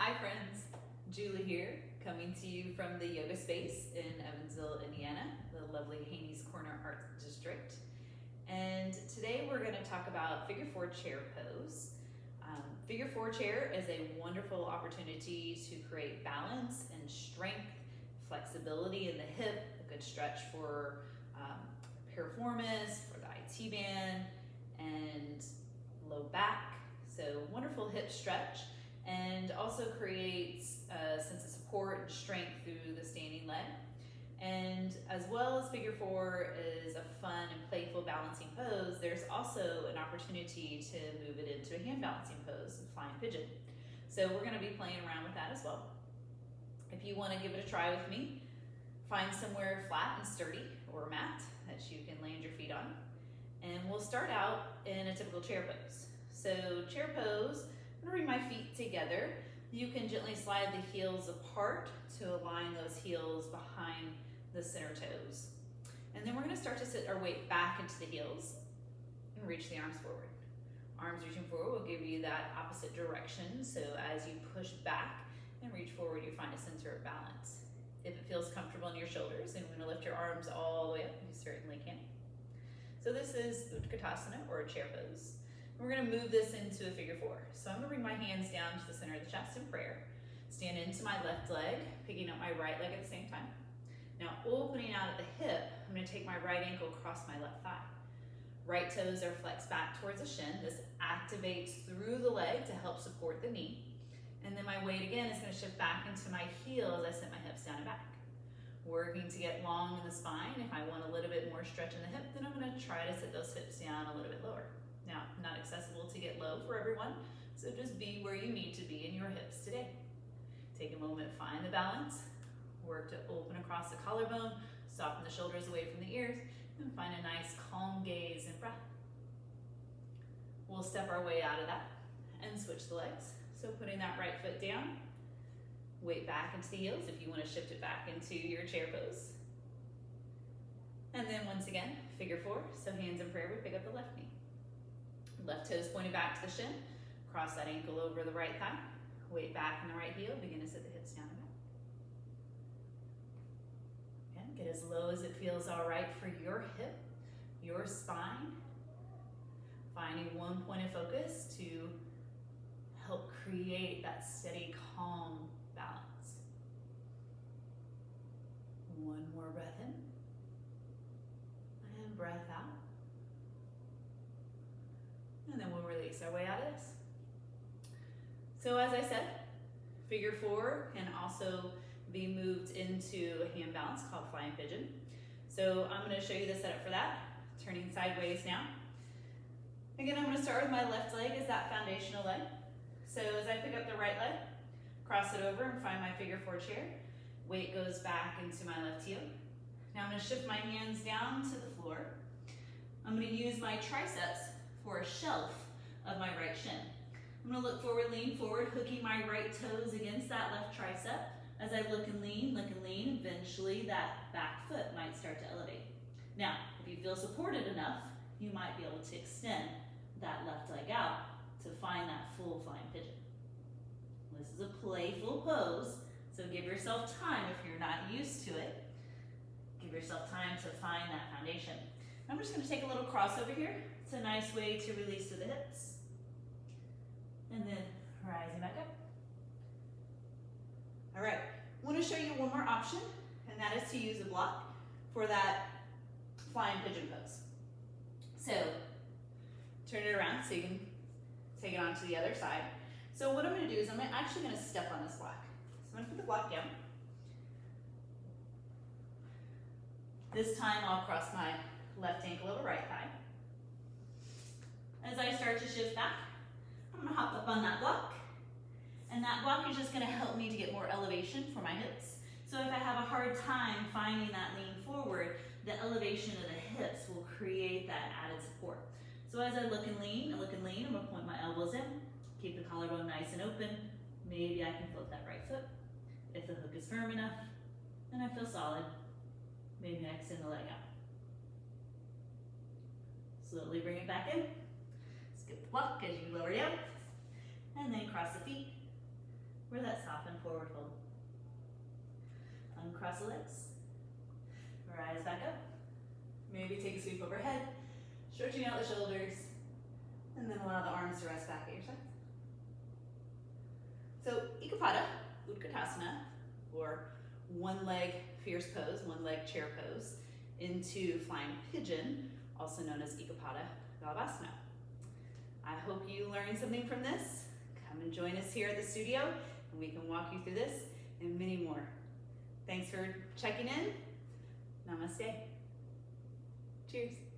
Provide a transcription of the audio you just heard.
Hi friends, Julie here, coming to you from the yoga space in Evansville, Indiana, the lovely Haney's Corner Art District. And today we're going to talk about figure four chair pose. Figure four chair is a wonderful opportunity to create balance and strength, flexibility in the hip, a good stretch for piriformis, for the IT band, and low back. So wonderful hip stretch, and also creates a sense of support and strength through the standing leg. And as well as figure four is a fun and playful balancing pose, there's also an opportunity to move it into a hand balancing pose, flying pigeon. So we're going to be playing around with that as well. If you want to give it a try with me, find somewhere flat and sturdy or a mat that you can land your feet on. And we'll start out in a typical chair pose. So chair pose, I'm going to bring my feet together. You can gently slide the heels apart to align those heels behind the center toes. And then we're going to start to sit our weight back into the heels and reach the arms forward. Arms reaching forward will give you that opposite direction. So as you push back and reach forward, you find a center of balance. If it feels comfortable in your shoulders and you want to lift your arms all the way up, you certainly can. So this is Utkatasana, or a chair pose. We're going to move this into a figure four. So I'm going to bring my hands down to the center of the chest in prayer. Stand into my left leg, picking up my right leg at the same time. Now opening out at the hip, I'm going to take my right ankle across my left thigh. Right toes are flexed back towards the shin. This activates through the leg to help support the knee. And then my weight again is going to shift back into my heel as I set my hips down and back. Working to get long in the spine. If I want a little bit more stretch in the hip, then I'm going to try to set those hips down a little bit lower. Now, not accessible to get low for everyone, so just be where you need to be in your hips today. Take a moment, find the balance, work to open across the collarbone, soften the shoulders away from the ears, and find a nice calm gaze and breath. We'll step our way out of that and switch the legs. So putting that right foot down, weight back into the heels if you want to shift it back into your chair pose. And then once again, figure four, so hands in prayer, we pick up the left knee. Left toes pointed back to the shin, cross that ankle over the right thigh, weight back in the right heel, begin to sit the hips down and back. Again, get as low as it feels all right for your hip, your spine. Finding one point of focus to help create that steady, calm balance. One more breath in, and breath out. And then we'll release our way out of this. So as I said, figure four can also be moved into a hand balance called flying pigeon. So I'm going to show you the setup for that. Turning sideways now. Again, I'm going to start with my left leg as that foundational leg. So as I pick up the right leg, cross it over and find my figure four chair. Weight goes back into my left heel. Now I'm going to shift my hands down to the floor. I'm going to use my triceps for a shelf of my right shin. I'm going to look forward, lean forward, hooking my right toes against that left tricep. As I look and lean, eventually that back foot might start to elevate. Now, if you feel supported enough, you might be able to extend that left leg out to find that full flying pigeon. This is a playful pose, so give yourself time if you're not used to it. Give yourself time to find that foundation. I'm just going to take a little crossover here. It's a nice way to release to the hips. And then rising back up. All right, I want to show you one more option, and that is to use a block for that flying pigeon pose. So turn it around so you can take it on to the other side. So what I'm going to do is I'm actually going to step on this block. So I'm going to put the block down. This time I'll cross my left ankle over right thigh. As I start to shift back, I'm going to hop up on that block. And that block is just going to help me to get more elevation for my hips. So if I have a hard time finding that lean forward, the elevation of the hips will create that added support. So as I look and lean, I'm going to point my elbows in, keep the collarbone nice and open. Maybe I can float that right foot. If the hook is firm enough, and I feel solid, maybe I extend the leg out. Slowly bring it back in. Skip the block as you lower down. And then cross the feet. or that soften forward fold. Uncross the legs, rise back up. Maybe take a sweep overhead, stretching out the shoulders, and then allow the arms to rest back at your sides. So Utkatasana, or one leg fierce pose, one leg chair pose, into flying pigeon, also known as Virabhadrasana. I hope you learned something from this. Come and join us here at the studio, and we can walk you through this and many more. Thanks for checking in. Namaste. Cheers.